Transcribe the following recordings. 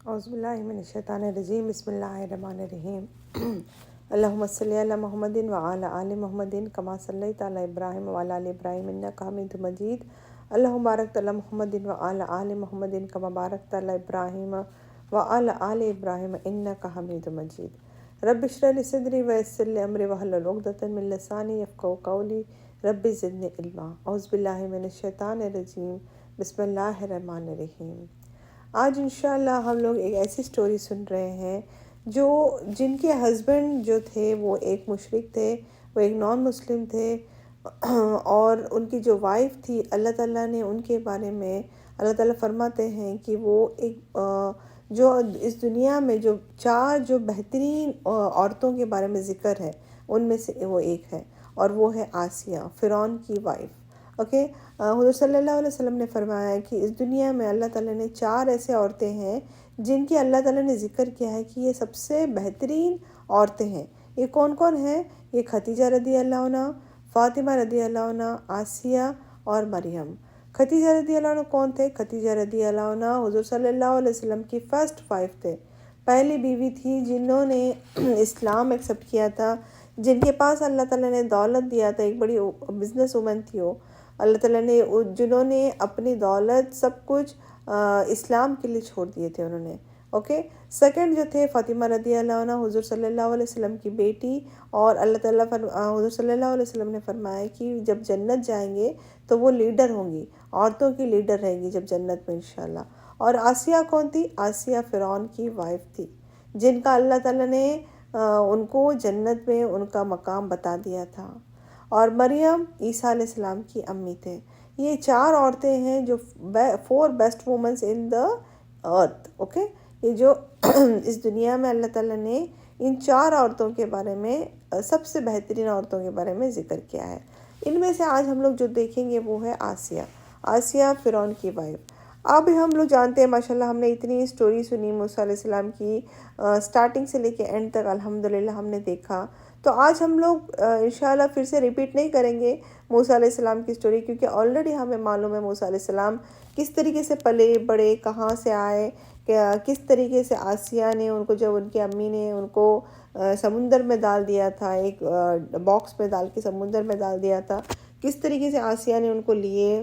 اعوذ باللہ من الشیطان الرجیم بسم اللہ الرحمن الرحیم اللہم صلی علی محمد وعلی آل محمد کما صلیت علی ابراہیم وعلی آل ابراہیم انک حمید مجید اللہم بارک علی محمد وعلی آل محمد کما بارکت علی ابراہیم وعلی آل ابراہیم انک حمید مجید رب اشرح لی صدری ویسر لی امری واحلل عقدۃ من لسانی یفقہوا قولی رب زدنی علما اعوذ باللہ من الشیطان الرجیم بسم اللہ الرحمن الرحیم۔ آج انشاءاللہ ہم لوگ ایک ایسی سٹوری سن رہے ہیں جن کے ہسبینڈ جو تھے وہ ایک مشرک تھے، وہ ایک نان مسلم تھے، اور ان کی جو وائف تھی اللہ تعالیٰ نے ان کے بارے میں اللہ تعالیٰ فرماتے ہیں کہ وہ ایک جو اس دنیا میں جو چار جو بہترین عورتوں کے بارے میں ذکر ہے ان میں سے وہ ایک ہے، اور وہ ہے آسیہ، فرعون کی وائف۔ اوکے، حضور صلی اللہ علیہ وسلم نے فرمایا کہ اس دنیا میں اللہ تعالیٰ نے چار ایسے عورتیں ہیں جن کی اللہ تعالیٰ نے ذکر کیا ہے کہ یہ سب سے بہترین عورتیں ہیں۔ یہ کون کون ہیں؟ یہ خدیجہ رضی اللہ عنہ، فاطمہ رضی اللہ عنہ، آسیہ اور مریم۔ خدیجہ رضی اللہ عنہ کون تھے؟ خدیجہ رضی اللہ عنہ حضور صلی اللہ علیہ وسلم کی فرسٹ وائف تھے، پہلی بیوی تھی جنہوں نے اسلام ایکسیپٹ کیا تھا، جن کے پاس اللہ تعالیٰ نے دولت دیا تھا، ایک بڑی بزنس وومن تھی وہ، اللہ تعالیٰ نے جنہوں نے اپنی دولت سب کچھ اسلام کے لیے چھوڑ دیے تھے انہوں نے۔ اوکے، سیکنڈ جو تھے فاطمہ رضی اللہ عنہ، حضور صلی اللہ علیہ وسلم کی بیٹی، اور اللہ تعالیٰ حضور صلی اللہ علیہ وسلم نے فرمایا کہ جب جنت جائیں گے تو وہ لیڈر ہوں گی، عورتوں کی لیڈر رہیں گی جب جنت میں انشاءاللہ۔ اور آسیہ کون تھی؟ آسیہ فرعون کی وائف تھی، جن کا اللہ تعالیٰ نے ان کو جنت میں ان کا مقام بتا دیا تھا۔ اور مریم عیسیٰ علیہ السلام کی امی تھے۔ یہ چار عورتیں ہیں جو 4 بیسٹ وومنس ان دا ارتھ۔ اوکے، یہ جو اس دنیا میں اللہ تعالیٰ نے ان چار عورتوں کے بارے میں سب سے بہترین عورتوں کے بارے میں ذکر کیا ہے۔ ان میں سے آج ہم لوگ جو دیکھیں گے وہ ہے آسیہ فرعون کی وائف۔ اب ہم لوگ جانتے ہیں ماشاءاللہ، ہم نے اتنی سٹوری سنی موسیٰ علیہ السلام کی، سٹارٹنگ سے لے کے اینڈ تک الحمدللہ ہم نے دیکھا۔ تو آج ہم لوگ انشاءاللہ پھر سے ریپیٹ نہیں کریں گے موسیٰ علیہ السلام کی سٹوری، کیونکہ آلریڈی ہمیں معلوم ہے موسیٰ علیہ السلام کس طریقے سے پلے بڑے، کہاں سے آئے، کس طریقے سے آسیہ نے ان کو، جب ان کی امی نے ان کو سمندر میں ڈال دیا تھا، ایک باکس میں ڈال کے سمندر میں ڈال دیا تھا، کس طریقے سے آسیہ نے ان کو لیے،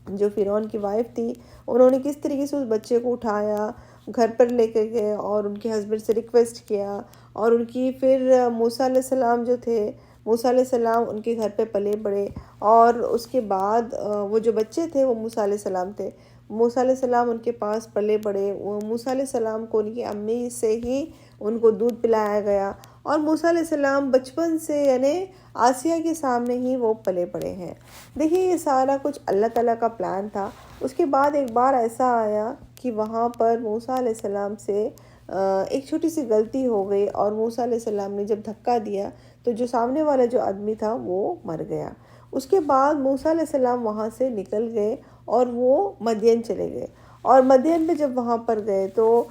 جو فرعون کی وائف تھی انہوں نے کس طریقے سے اس بچے کو اٹھایا، گھر پر لے کے گئے اور ان کے ہسبینڈ سے ریکویسٹ کیا، اور ان کی پھر موسیٰ علیہ السلام جو تھے، موسیٰ علیہ السلام ان کے گھر پہ پلے بڑے، اور اس کے بعد وہ جو بچے تھے وہ موسیٰ علیہ السلام تھے، موسیٰ علیہ السلام ان کے پاس پلے بڑے، موسیٰ علیہ السلام کو ان کی امی سے ہی ان کو دودھ پلایا گیا، اور موسیٰ علیہ السلام بچپن سے یعنی آسیہ کے سامنے ہی وہ پلے پڑے ہیں۔ دیکھیے یہ سارا کچھ اللہ تعالیٰ کا پلان تھا۔ اس کے بعد ایک بار ایسا آیا کہ وہاں پر موسیٰ علیہ السلام سے ایک چھوٹی سی غلطی ہو گئی، اور موسیٰ علیہ السلام نے جب دھکا دیا تو جو سامنے والا جو آدمی تھا وہ مر گیا۔ اس کے بعد موسیٰ علیہ السلام وہاں سے نکل گئے اور وہ مدین چلے گئے، اور مدین میں جب وہاں پر گئے تو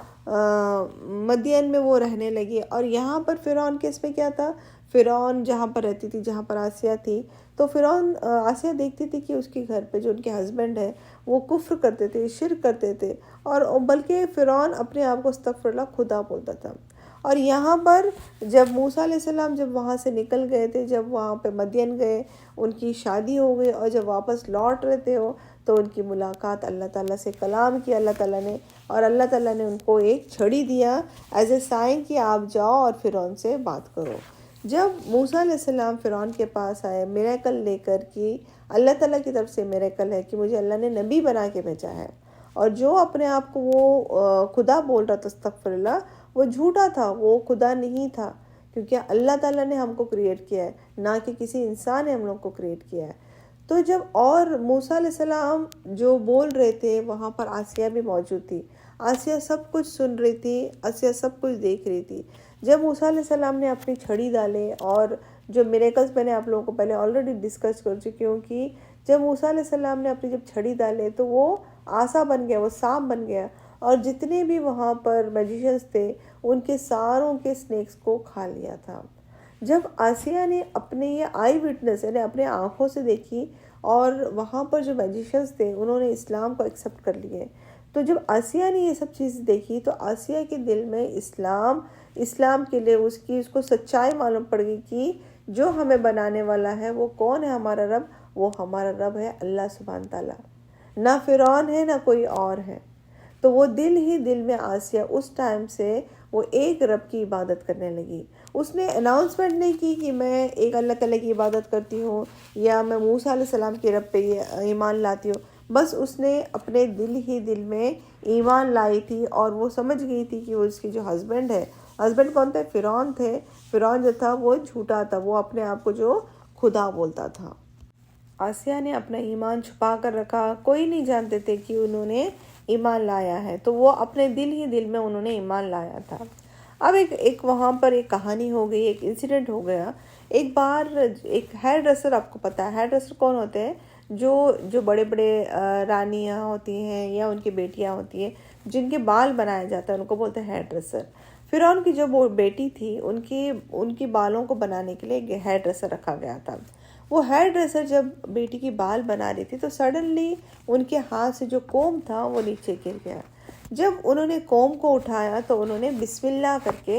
مدین میں وہ رہنے لگے۔ اور یہاں پر فرعون کے اس میں کیا تھا، فرعون جہاں پر رہتی تھی، جہاں پر آسیہ تھی، تو فرعون آسیہ دیکھتی تھی کہ اس کے گھر پہ جو ان کے ہسبینڈ ہے وہ کفر کرتے تھے، شرک کرتے تھے، اور بلکہ فرعون اپنے آپ کو استغفر اللہ خدا بولتا تھا۔ اور یہاں پر جب موسیٰ علیہ السلام جب وہاں سے نکل گئے تھے، جب وہاں پہ مدین گئے، ان کی شادی ہو گئی، اور جب واپس لوٹ رہے تھے تو ان کی ملاقات اللہ تعالیٰ سے، کلام کیا اللہ تعالیٰ نے، اور اللہ تعالیٰ نے ان کو ایک چھڑی دیا ایز اے سائن کہ آپ جاؤ اور فرعون سے بات کرو۔ جب موسیٰ علیہ السلام فرعون کے پاس آئے میریکل لے کر، کہ اللہ تعالیٰ کی طرف سے میریکل ہے کہ مجھے اللہ نے نبی بنا کے بھیجا ہے، اور جو اپنے آپ کو وہ خدا بول رہا تھا استغفر اللہ، وہ جھوٹا تھا، وہ خدا نہیں تھا، کیونکہ اللہ تعالیٰ نے ہم کو کریٹ کیا ہے، نہ کہ کسی انسان نے ہم لوگ کو کریٹ کیا ہے۔ تو جب اور موسیٰ علیہ السلام جو بول رہے تھے وہاں پر آسیہ بھی موجود تھی، آسیہ سب کچھ سن رہی تھی، آسیہ سب کچھ دیکھ رہی تھی۔ جب موسیٰ علیہ السلام نے اپنی چھڑی ڈالے، اور جو میریکلز میں نے آپ لوگوں کو پہلے آلریڈی ڈسکس کر چکی ہوں، کہ جب موسیٰ علیہ السلام نے اپنی جب چھڑی ڈالے تو وہ آسا بن گیا، وہ سانپ بن گیا، اور جتنے بھی وہاں پر میجیشنز تھے ان کے ساروں کے سنیکس کو کھا لیا تھا۔ جب آسیہ نے اپنے یہ آئی وٹنس یعنی اپنے آنکھوں سے دیکھی، اور وہاں پر جو میجیشنز تھے انہوں نے اسلام کو ایکسیپٹ کر لیے، تو جب آسیہ نے یہ سب چیزیں دیکھی تو آسیہ کے دل میں اسلام کے لیے اس کو سچائی معلوم پڑ گئی کہ جو ہمیں بنانے والا ہے وہ کون ہے، ہمارا رب، وہ ہمارا رب ہے اللہ سبحانہ تعالیٰ، نہ فرعون ہے نہ کوئی اور ہے۔ تو وہ دل ہی دل میں آسیہ اس ٹائم سے وہ ایک رب کی عبادت کرنے لگی۔ اس نے اناؤنسمنٹ نہیں کی کہ میں ایک اللہ تعالیٰ کی عبادت کرتی ہوں یا میں موسیٰ علیہ السلام کے رب پہ ایمان لاتی ہوں، بس اس نے اپنے دل ہی دل میں ایمان لائی تھی، اور وہ سمجھ گئی تھی کہ وہ اس کی جو ہسبینڈ کون تھے؟ فرعون تھے۔ فرعون جو تھا وہ جھوٹا تھا، وہ اپنے آپ کو جو خدا بولتا تھا۔ آسیہ نے اپنا ایمان چھپا کر رکھا، کوئی نہیں جانتے تھے کہ انہوں نے ایمان لایا ہے، تو وہ اپنے دل ہی دل میں انہوں نے ایمان لایا تھا۔ اب ایک وہاں پر ایک کہانی ہو گئی، ایک انسیڈنٹ ہو گیا۔ ایک بار ایک ہیئر ڈریسر، آپ کو پتہ ہے ہیئر ڈریسر کون ہوتے ہیں؟ جو بڑے بڑے رانیاں ہوتی ہیں یا ان کی بیٹیاں ہوتی ہیں جن کے بال بنایا جاتا ہے، ان کو بولتے ہیں ہیئر ڈریسر۔ فرعون کی جو وہ بیٹی تھی، ان کی بالوں کو بنانے کے لیے ایک ہیئر ڈریسر رکھا گیا تھا۔ وہ ہیئر ڈریسر جب بیٹی کی بال بنا رہی تھی تو سڈنلی ان کے ہاتھ سے جو کوم تھا وہ نیچے گر گیا۔ جب انہوں نے کوم کو اٹھایا تو انہوں نے بسم اللہ کر کے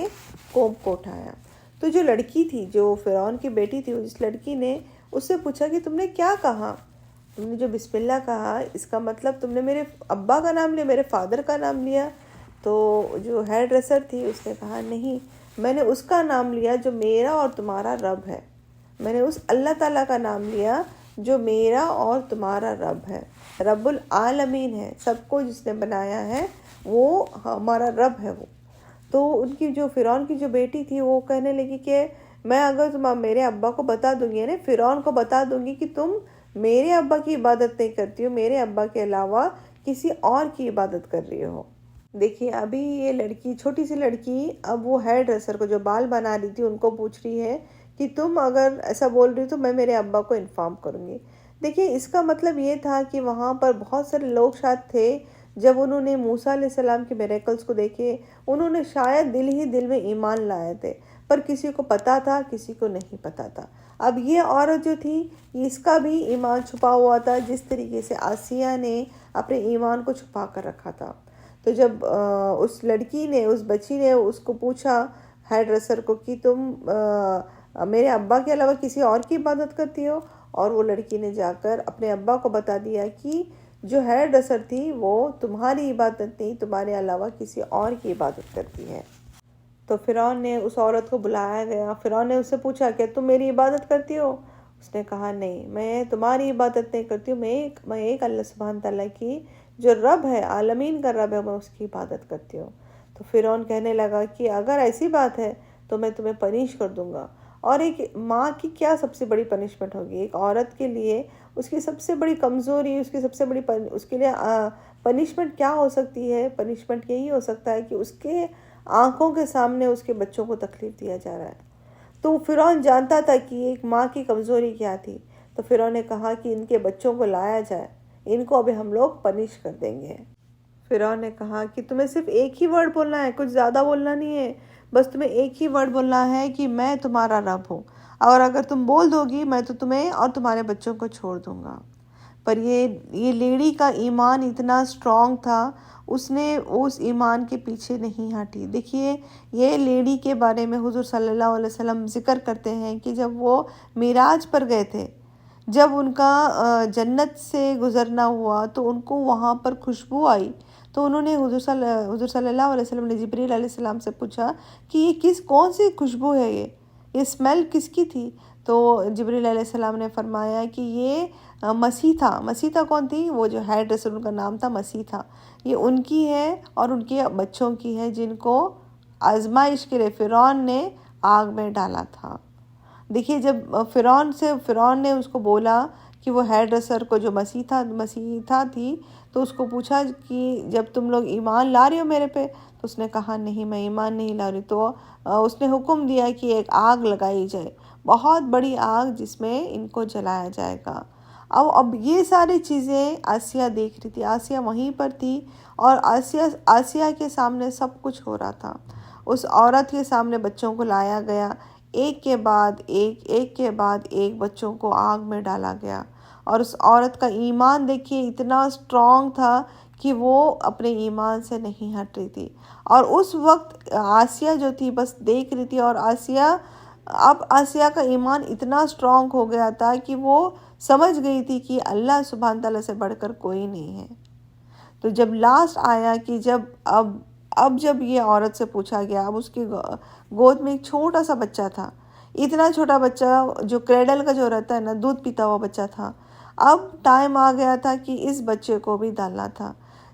کوم کو اٹھایا۔ تو جو لڑکی تھی، جو فرعون کی بیٹی تھی، اس لڑکی نے اس سے پوچھا کہ تم نے کیا کہا؟ تم نے جو بسم اللہ کہا، اس کا مطلب تم نے میرے ابا کا نام لیا، میرے فادر کا نام لیا؟ تو جو ہیئر ڈریسر تھی اس نے کہا نہیں، میں نے اس کا نام لیا جو میرا اور تمہارا رب ہے، میں نے اس اللہ تعالیٰ کا نام لیا جو میرا اور تمہارا رب ہے، رب العالمین ہے، سب کو جس نے بنایا ہے وہ ہمارا رب ہے وہ۔ تو ان کی جو فرعون کی جو بیٹی تھی وہ کہنے لگی کہ میں اگر میرے ابا کو بتا دوں گی، یعنی فرعون کو بتا دوں گی کہ تم میرے ابا کی عبادت نہیں کرتی ہو، میرے ابا کے علاوہ کسی اور کی عبادت کر رہی ہو۔ دیکھیے ابھی یہ لڑکی، چھوٹی سی لڑکی، اب وہ ہیئر ڈریسر کو جو بال بنا رہی تھی ان کو پوچھ رہی ہے کہ تم اگر ایسا بول رہی ہو تو میں میرے ابا کو انفارم کروں گی۔ دیکھیے اس کا مطلب یہ تھا کہ وہاں پر بہت سارے لوگ شاید تھے، جب انہوں نے موسیٰ علیہ السلام کے میریکلز کو دیکھے، انہوں نے شاید دل ہی دل میں ایمان لائے تھے، پر کسی کو پتا تھا کسی کو نہیں پتا تھا۔ اب یہ عورت جو تھی اس کا بھی ایمان چھپا ہوا تھا، جس طریقے سے آسیہ نے اپنے ایمان کو چھپا کر رکھا تھا۔ تو جب اس لڑکی نے، اس بچی نے اس کو پوچھا ہیئر ڈریسر کو کہ تم میرے ابا کے علاوہ کسی اور کی عبادت کرتی ہو، اور وہ لڑکی نے جا کر اپنے ابا کو بتا دیا کہ جو ہیئر ڈریسر تھی وہ تمہاری عبادت نہیں، تمہارے علاوہ کسی اور کی عبادت کرتی ہے۔ تو فرعون نے اس عورت کو بلایا گیا، فرعون نے اس سے پوچھا کہ تم میری عبادت کرتی ہو؟ اس نے کہا نہیں، میں تمہاری عبادت نہیں کرتی ہوں، میں ایک اللہ سبحانہ تعالیٰ کی جو رب ہے، عالمین کا رب ہے، میں اس کی عبادت کرتی ہوں۔ تو فرعون کہنے لگا کہ اگر ایسی بات ہے تو میں تمہیں پنش کر دوں گا۔ اور ایک ماں کی کیا سب سے بڑی پنشمنٹ ہوگی؟ ایک عورت کے لیے اس کی سب سے بڑی کمزوری، اس کی سب سے بڑی اس کے لیے پنشمنٹ کیا ہو سکتی ہے؟ پنشمنٹ یہی ہو سکتا ہے کہ اس کے آنکھوں کے سامنے اس کے بچوں کو تکلیف دیا جا رہا ہے۔ تو فرعون جانتا تھا کہ ایک ماں کی کمزوری کیا تھی، تو فرعون نے کہا کہ ان کے بچوں کو لایا جائے، ان کو ابھی ہم لوگ پنش کر دیں گے۔ فرعون نے کہا کہ تمہیں صرف ایک ہی ورڈ بولنا ہے، کچھ زیادہ بولنا نہیں ہے، بس تمہیں ایک ہی ورڈ بولنا ہے کہ میں تمہارا رب ہوں، اور اگر تم بول دو گی میں تو تمہیں اور تمہارے بچوں کو چھوڑ دوں گا۔ پر یہ لیڈی کا ایمان اتنا اسٹرانگ تھا، اس نے اس ایمان کے پیچھے نہیں ہٹی۔ دیکھیے یہ لیڈی کے بارے میں حضور صلی اللہ علیہ وسلم ذکر کرتے ہیں کہ جب وہ معراج پر گئے تھے، جب ان کا جنت سے گزرنا ہوا تو ان کو وہاں پر خوشبو آئی، تو انہوں نے حضور صلی اللہ علیہ وسلم نے جبریل علیہ السلام سے پوچھا کہ یہ کون سی خوشبو ہے، یہ اسمیل کس کی تھی؟ تو جبریل علیہ السلام نے فرمایا کہ یہ مسیح تھا کون تھی؟ وہ جو ہیئر ڈریسر، ان کا نام تھا مسیح تھا، یہ ان کی ہے اور ان کے بچوں کی ہے جن کو آزمائش کے لیے فرعون نے آگ میں ڈالا تھا۔ دیکھیے جب فرعون نے اس کو بولا کہ وہ ہیئر ڈریسر کو جو مسیحا تھی، تو اس کو پوچھا کہ جب تم لوگ ایمان لا رہے ہو میرے پہ؟ تو اس نے کہا نہیں، میں ایمان نہیں لا رہی۔ تو اس نے حکم دیا کہ ایک آگ لگائی جائے، بہت بڑی آگ، جس میں ان کو جلایا جائے گا۔ اب یہ ساری چیزیں آسیہ دیکھ رہی تھی، آسیہ وہیں پر تھی، اور آسیہ کے سامنے سب کچھ ہو رہا تھا۔ اس عورت کے سامنے بچوں کو لایا گیا، ایک کے بعد ایک بچوں کو آگ میں ڈالا گیا، اور اس عورت کا ایمان دیکھیے اتنا اسٹرانگ تھا کہ وہ اپنے ایمان سے نہیں ہٹ رہی تھی. اور اس وقت آسیہ جو تھی بس دیکھ رہی تھی، اور آسیہ کا ایمان اتنا اسٹرانگ ہو گیا تھا کہ وہ سمجھ گئی تھی کہ اللہ سبحانہ تعالیٰ سے بڑھ کر کوئی نہیں ہے. تو جب لاسٹ آیا کہ اب جب یہ عورت سے پوچھا گیا، اب اس کی گود میں ایک چھوٹا سا بچہ تھا، اتنا چھوٹا بچہ جو کریڈل کا جو رہتا ہے نا، دودھ پیتا ہوا بچہ تھا. اب ٹائم آ گیا تھا کہ اس بچے کو بھی ڈالنا تھا.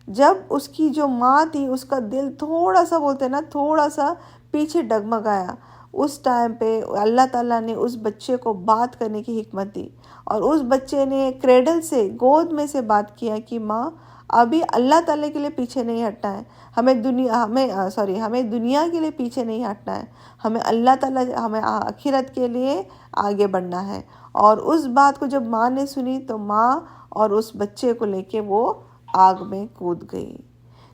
جب اس کی جو ماں تھی اس کا دل تھوڑا سا بولتے نا تھوڑا سا پیچھے ڈگمگایا. اس ٹائم پہ اللہ تعالیٰ نے اس بچے کو بات کرنے کی حکمت دی، اور اس بچے نے کریڈل سے، گود میں سے بات کیا کہ ماں ابھی اللہ تعالیٰ کے لیے پیچھے نہیں ہٹنا ہے، ہمیں دنیا کے لیے پیچھے نہیں ہٹنا ہے، ہمیں اللہ تعالیٰ، ہمیں آخرت کے لیے آگے بڑھنا ہے. اور اس بات کو جب ماں نے سنی تو ماں اور اس بچے کو لے کے وہ آگ میں کود گئی.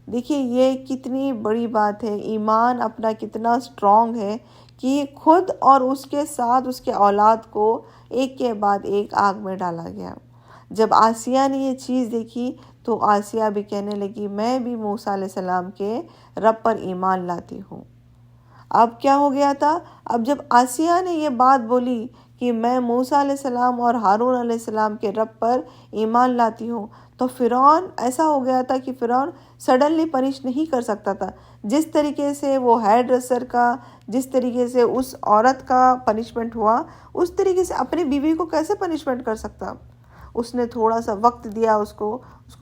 دیکھیے یہ کتنی بڑی بات ہے، ایمان اپنا کتنا اسٹرانگ ہے کہ خود اور اس کے ساتھ اس کے اولاد کو ایک کے بعد ایک آگ میں ڈالا گیا. جب آسیہ نے یہ چیز دیکھی تو آسیہ بھی کہنے لگی میں بھی موسیٰ علیہ السلام کے رب پر ایمان لاتی ہوں. اب کیا ہو گیا تھا؟ اب جب آسیہ نے یہ بات بولی کہ میں موسیٰ علیہ السلام اور ہارون علیہ السلام کے رب پر ایمان لاتی ہوں، تو فرعون ایسا ہو گیا تھا کہ فرعون سڈنلی پنش نہیں کر سکتا تھا. جس طریقے سے وہ ہیئر ڈریسر کا، جس طریقے سے اس عورت کا پنشمنٹ ہوا، اس طریقے سے اپنی بیوی کو کیسے پنشمنٹ کر سکتا؟ اس نے تھوڑا سا وقت دیا اس کو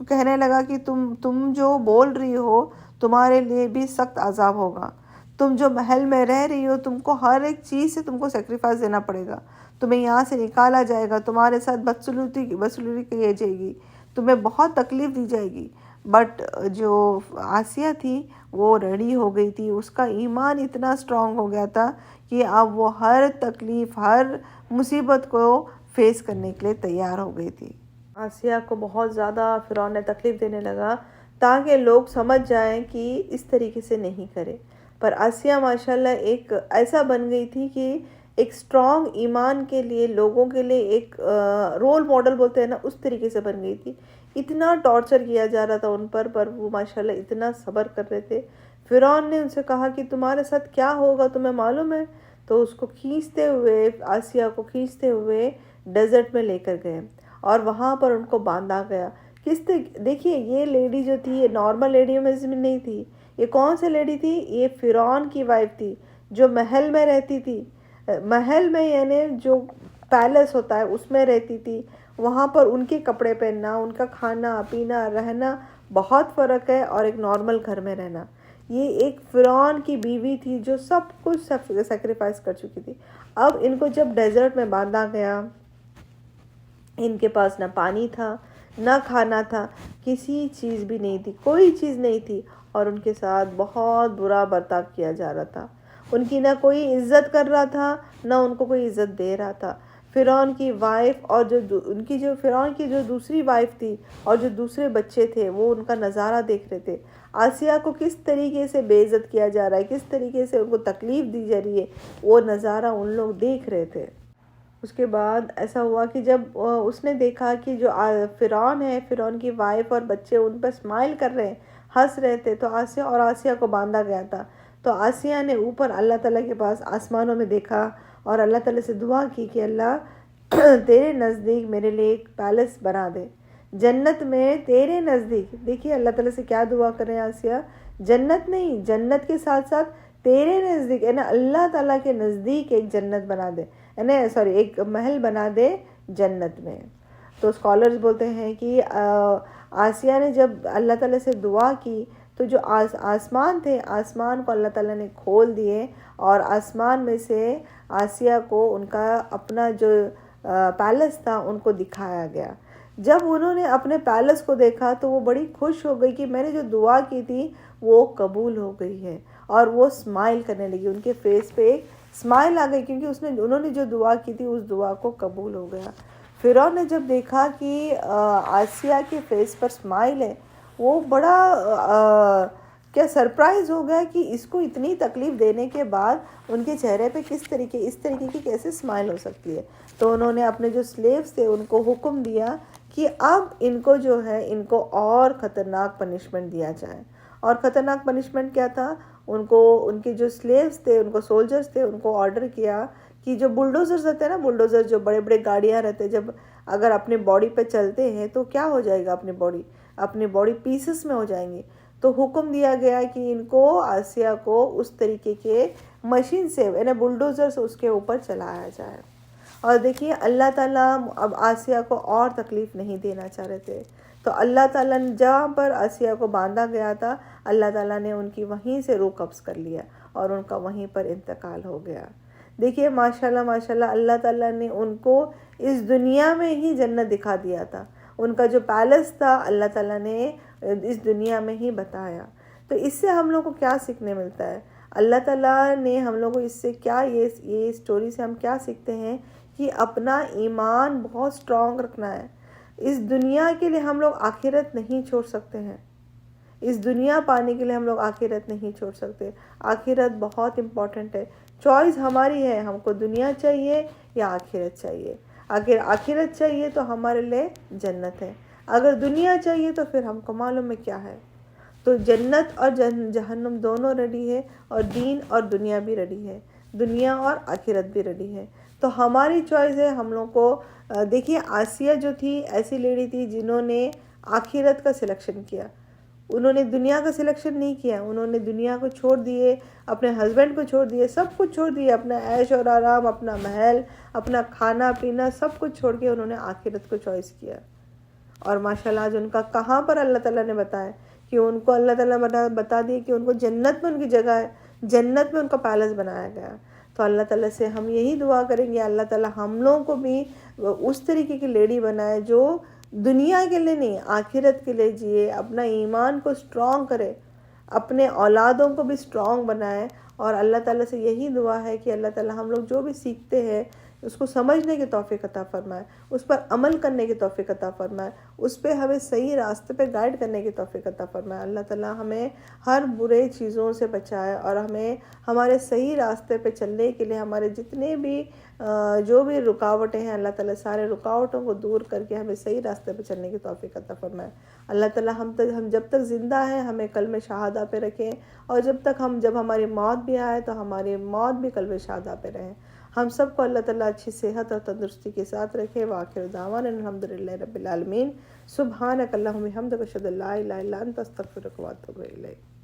کہنے لگا کہ تم جو بول رہی ہو تمہارے لیے بھی سخت عذاب ہوگا. تم جو محل میں رہ رہی ہو تم کو ہر ایک چیز سے تم کو سیکریفائس دینا پڑے گا، تمہیں یہاں سے نکالا جائے گا، تمہارے ساتھ بدسلوکی کی جائے گی، تمہیں بہت تکلیف دی جائے گی. بٹ جو آسیہ تھی وہ ریڈی ہو گئی تھی، اس کا ایمان اتنا اسٹرانگ ہو گیا تھا کہ اب وہ ہر تکلیف، ہر مصیبت کو فیس کرنے کے لیے تیار ہو گئی تھی. آسیہ کو بہت زیادہ فرعون نے تکلیف دینے لگا تاکہ لوگ سمجھ جائیں کہ اس طریقے سے نہیں کرے. پر آسیہ ماشاءاللہ ایک ایسا بن گئی تھی کہ ایک اسٹرانگ ایمان کے لیے، لوگوں کے لیے ایک رول ماڈل بولتے ہیں نا، اس طریقے سے بن گئی تھی. اتنا ٹارچر کیا جا رہا تھا ان پر وہ ماشاءاللہ اتنا صبر کر رہے تھے. فرعون نے ان سے کہا کہ تمہارے ساتھ کیا ہوگا تمہیں معلوم ہے؟ تو اس کو کھینچتے ہوئے، آسیہ کو کھینچتے ہوئے ڈیزرٹ میں لے کر گئے اور وہاں پر ان کو باندھا گیا. دیکھیے یہ لیڈی جو تھی یہ نارمل لیڈی میں نہیں تھی. یہ کون سی لیڈی تھی؟ یہ فرعون کی وائف تھی جو محل میں رہتی تھی. محل میں یعنی جو پیلس ہوتا ہے اس میں رہتی تھی. وہاں پر ان کے کپڑے پہننا، ان کا کھانا پینا، رہنا بہت فرق ہے اور ایک نارمل گھر میں رہنا. یہ ایک فرعون کی بیوی تھی جو سب کچھ سیکریفائس کر چکی تھی. اب ان کو جب ڈیزرٹ میں باندھا گیا، ان کے پاس نہ پانی تھا، نہ کھانا تھا، کسی چیز بھی نہیں تھی، کوئی چیز نہیں تھی، اور ان کے ساتھ بہت برا برتاؤ کیا جا رہا تھا. ان کی نہ کوئی عزت کر رہا تھا، نہ ان کو کوئی عزت دے رہا تھا. فرعون کی وائف اور جو فرعون کی جو دوسری وائف تھی اور جو دوسرے بچے تھے وہ ان کا نظارہ دیکھ رہے تھے. آسیہ کو کس طریقے سے بے عزت کیا جا رہا ہے، کس طریقے سے ان کو تکلیف دی جا رہی ہے، وہ نظارہ ان لوگ دیکھ رہے تھے. اس کے بعد ایسا ہوا کہ جب اس نے دیکھا کہ جو فرعون ہے، فرعون کی وائف اور بچے ان پر اسمائل کر رہے ہیں، ہنس رہے تھے، تو آسیہ کو باندھا گیا تھا. تو آسیہ نے اوپر اللہ تعالیٰ کے پاس آسمانوں میں دیکھا اور اللہ تعالیٰ سے دعا کی کہ اللہ تیرے نزدیک میرے لیے ایک پیلس بنا دے جنت میں، تیرے نزدیک. دیکھیے اللہ تعالیٰ سے کیا دعا کریں آسیہ، جنت نہیں، جنت کے ساتھ ساتھ تیرے نزدیک، یعنی اللہ تعالیٰ کے نزدیک ایک جنت بنا دے، یعنی ایک محل بنا دے جنت میں. تو اسکالرز بولتے ہیں کہ آسیہ نے جب اللہ تعالیٰ سے دعا کی تو جو آسمان تھے، آسمان کو اللہ تعالیٰ نے کھول دیے اور آسمان میں سے آسیہ کو ان کا اپنا جو پیلس تھا ان کو دکھایا گیا. جب انہوں نے اپنے پیلس کو دیکھا تو وہ بڑی خوش ہو گئی کہ میں نے جو دعا کی تھی وہ قبول ہو گئی ہے، اور وہ اسمائل کرنے لگی. ان کے فیس پہ ایک اسمائل آ گئی کیونکہ انہوں نے جو دعا کی تھی اس دعا کو قبول ہو گیا. فرعون نے جب دیکھا کہ آسیہ کے فیس پر اسمائل ہے، وہ بڑا کیا سرپرائز ہو گیا کہ اس کو اتنی تکلیف دینے کے بعد ان کے چہرے پہ اس طریقے کی کیسے اسمائل ہو سکتی ہے. تو انہوں نے اپنے جو سلیوز تھے ان کو حکم دیا کہ اب ان کو جو ہے ان کو اور خطرناک پنشمنٹ دیا جائے. اور خطرناک پنشمنٹ کیا تھا؟ ان کو ان کے جو سلیوز تھے، ان کو سولجرز تھے، ان کو آرڈر کیا کہ جو بلڈوزرز ہوتے ہیں نا، بلڈوزر جو بڑے بڑے گاڑیاں رہتے ہیں، جب اگر اپنے باڈی پہ چلتے ہیں تو کیا ہو جائے گا؟ اپنی باڈی پیسز میں ہو جائیں گے. تو حکم دیا گیا کہ ان کو آسیہ کو اس طریقے کے مشین سے یعنی بلڈوزر سے اس کے اوپر چلایا جائے. اور دیکھیے اللہ تعالیٰ اب آسیہ کو اور تکلیف نہیں دینا چاہ رہے تھے. تو اللہ تعالیٰ نے جہاں پر آسیہ کو باندھا گیا تھا، اللہ تعالیٰ نے ان کی وہیں سے روح قبض کر لیا اور ان کا وہیں پر انتقال ہو گیا. دیکھیے ماشاءاللہ اللہ تعالیٰ نے ان کو اس دنیا میں ہی جنت دکھا دیا تھا. ان کا جو پیلس تھا اللہ تعالیٰ نے اس دنیا میں ہی بتایا. تو اس سے ہم لوگ کو کیا سیکھنے ملتا ہے؟ اللہ تعالیٰ نے ہم لوگ کو اس سے کیا یہ اسٹوری سے ہم کیا سیکھتے ہیں کہ اپنا ایمان بہت سٹرونگ رکھنا ہے. اس دنیا کے لیے ہم لوگ آخرت نہیں چھوڑ سکتے ہیں. اس دنیا پانے کے لیے ہم لوگ آخرت نہیں چھوڑ سکتے. آخرت بہت امپورٹنٹ ہے. چوائس ہماری ہے، ہم کو دنیا چاہیے یا آخرت چاہیے. اگر آخرت چاہیے تو ہمارے لیے جنت ہے، اگر دنیا چاہیے تو پھر ہم کو معلوم ہے کیا ہے. تو جنت اور جہنم دونوں ریڈی ہے، اور دین اور دنیا بھی ریڈی ہے، دنیا اور آخرت بھی ریڈی ہے. تو ہماری چوائس ہے ہم لوگ کو. دیکھیے آسیہ جو تھی ایسی لیڈی تھی جنہوں نے آخرت کا سلیکشن کیا، انہوں نے دنیا کا سلیکشن نہیں کیا. انہوں نے دنیا کو چھوڑ دیے، اپنے ہسبینڈ کو چھوڑ دیے، سب کچھ چھوڑ دیے، اپنا عیش اور آرام، اپنا محل، اپنا کھانا پینا سب کچھ چھوڑ کے انہوں نے آخرت کو چوائس کیا. اور ماشاءاللہ آج ان کا کہاں پر اللہ تعالیٰ نے بتایا کہ ان کو اللہ تعالیٰ بتا دیے کہ ان کو جنت میں ان کی جگہ ہے، جنت میں ان کا پیلس بنایا گیا. تو اللہ تعالیٰ سے ہم یہی دعا کریں گے اللہ تعالیٰ ہم لوگوں کو بھی اس طریقے کی لیڈی بنائے جو دنیا کے لیے نہیں آخرت کے لیے جیے، اپنا ایمان کو سٹرونگ کرے، اپنے اولادوں کو بھی سٹرونگ بنائے. اور اللہ تعالیٰ سے یہی دعا ہے کہ اللہ تعالیٰ ہم لوگ جو بھی سیکھتے ہیں اس کو سمجھنے کی توفیق عطا فرمائے، اس پر عمل کرنے کی توفیق عطا فرمائے، اس پہ ہمیں صحیح راستے پہ گائیڈ کرنے کی توفیق عطا فرمائے. اللہ تعالیٰ ہمیں ہر برے چیزوں سے بچائے اور ہمیں ہمارے صحیح راستے پہ چلنے کے لیے ہمارے جتنے بھی جو بھی رکاوٹیں ہیں اللہ تعالیٰ سارے رکاوٹوں کو دور کر کے ہمیں صحیح راستے پہ چلنے کی توفیق عطا فرمائے. اللہ تعالیٰ ہم جب تک زندہ ہیں ہمیں کلمہ شہادہ پہ رکھیں، اور جب ہماری موت بھی آئے تو ہماری موت بھی کلمہ شہادہ پہ رہیں. ہم سب کو اللہ تعالیٰ اچھی صحت اور تندرستی کے ساتھ رکھے. وآخر دعوانا الحمدللہ رب العالمین. سبحانک اللہم وبحمدک اشہد ان لا الہ الا انت استغفرک واتوب الیک.